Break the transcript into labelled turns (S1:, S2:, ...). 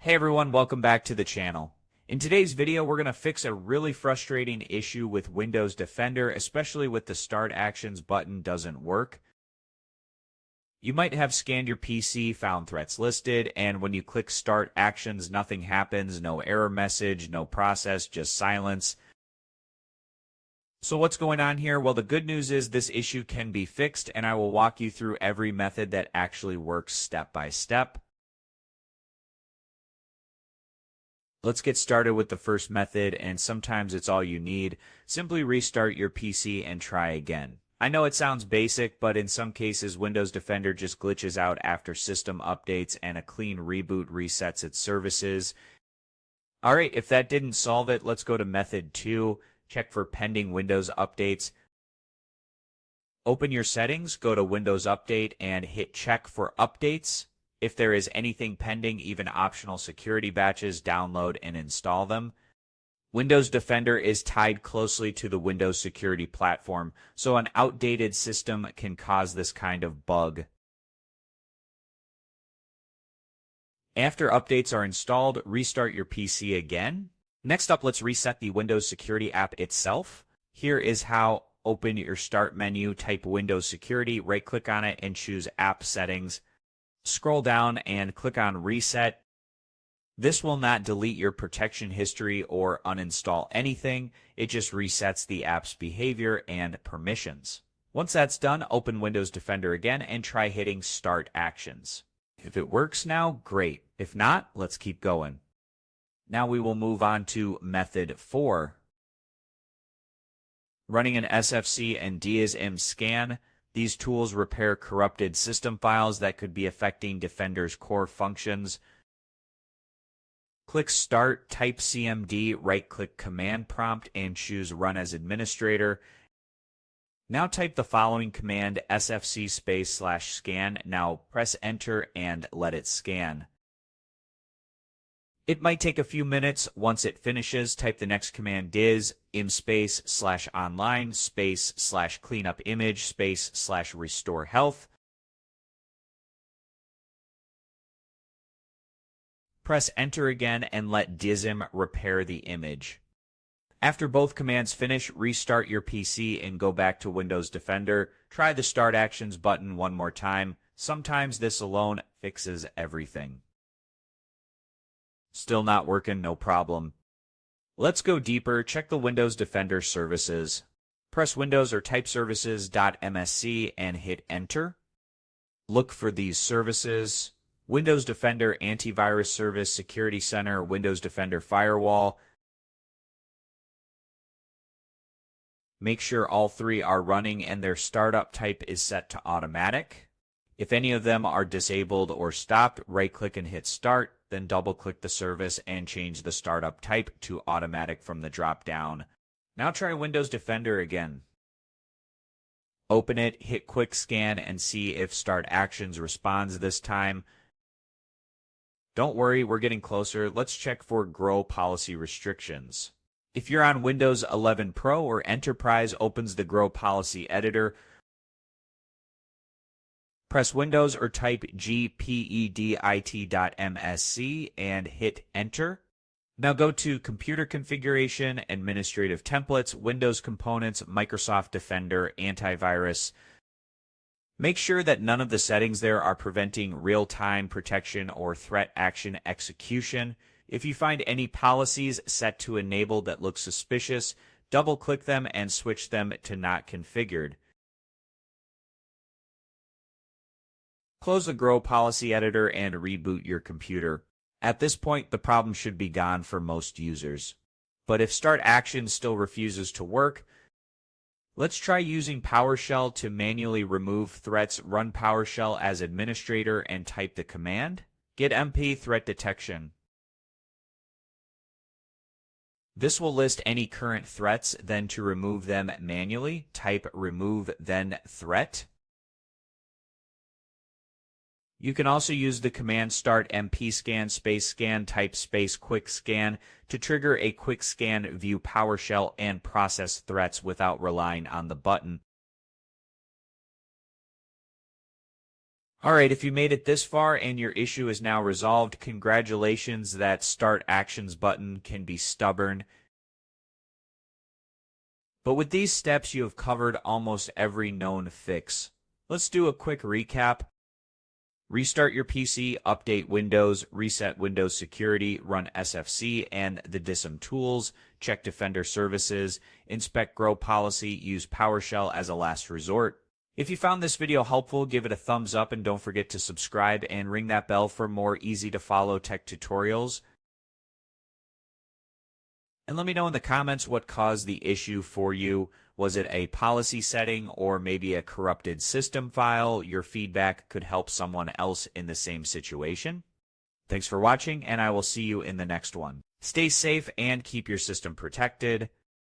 S1: Hey everyone, welcome back to the channel. In today's video, we're going to fix a really frustrating issue with Windows Defender, especially with the Start Actions button doesn't work. You might have scanned your PC, found threats listed, and when you click Start Actions, nothing happens, no error message, no process, just silence. So what's going on here? Well, the good news is this issue can be fixed, and I will walk you through every method that actually works step by step. Let's get started with the first method, and sometimes it's all you need. Simply restart your PC and try again. I know it sounds basic, but in some cases Windows Defender just glitches out after system updates and a clean reboot resets its services. Alright, if that didn't solve it, let's go to method 2. Check for pending Windows updates. Open your settings, go to Windows Update, and hit check for updates. If there is anything pending, even optional security batches, download and install them. Windows Defender is tied closely to the Windows security platform, so an outdated system can cause this kind of bug. After updates are installed, restart your PC again. Next up, let's reset the Windows Security app itself. Here is how. Open your Start menu, type Windows Security, right-click on it, and choose App Settings. Scroll down and click on Reset. This will not delete your protection history or uninstall anything. It just resets the app's behavior and permissions. Once that's done, open Windows Defender again and try hitting Start Actions. If it works now, great. If not, let's keep going. Now we will move on to Method 4. Running an SFC and DISM scan. These tools repair corrupted system files that could be affecting Defender's core functions. Click Start, type CMD, right-click Command Prompt, and choose Run as Administrator. Now type the following command, SFC /scan. Now press Enter and let it scan. It might take a few minutes. Once it finishes, type the next command, DISM /online /cleanup image /restore health. Press Enter again and let DISM repair the image. After both commands finish, restart your PC and go back to Windows Defender. Try the Start Actions button one more time. Sometimes this alone fixes everything. Still not working, no problem. Let's go deeper. Check the Windows Defender services. Press Windows or type services.msc and hit Enter. Look for these services: Windows Defender Antivirus Service, Security Center, Windows Defender Firewall. Make sure all three are running and their startup type is set to automatic. If any of them are disabled or stopped, right-click and hit Start, then double-click the service and change the startup type to automatic from the drop-down. Now try Windows Defender again. Open it, hit Quick Scan, and see if Start Actions responds this time. Don't worry, we're getting closer. Let's check for Grow Policy Restrictions. If you're on Windows 11 Pro or Enterprise, opens the Grow Policy Editor. Press Windows or type gpedit.msc and hit Enter. Now go to Computer Configuration, Administrative Templates, Windows Components, Microsoft Defender, Antivirus. Make sure that none of the settings there are preventing real-time protection or threat action execution. If you find any policies set to enable that look suspicious, double-click them and switch them to Not Configured. Close the Grow Policy Editor and reboot your computer. At this point, the problem should be gone for most users. But if Start Actions still refuses to work, let's try using PowerShell to manually remove threats. Run PowerShell as administrator and type the command, get MP threat detection. This will list any current threats, then to remove them manually, type remove then threat. You can also use the command start mpscan scan type quick scan to trigger a quick scan, view PowerShell, and process threats without relying on the button. Alright, if you made it this far and your issue is now resolved, congratulations. That Start Actions button can be stubborn. But with these steps, you have covered almost every known fix. Let's do a quick recap. Restart your PC, update Windows, reset Windows security, run SFC and the DISM tools, check Defender services, inspect grow policy, use PowerShell as a last resort. If you found this video helpful, give it a thumbs up and don't forget to subscribe and ring that bell for more easy-to-follow tech tutorials. And let me know in the comments what caused the issue for you. Was it a policy setting or maybe a corrupted system file? Your feedback could help someone else in the same situation. Thanks for watching, and I will see you in the next one. Stay safe and keep your system protected.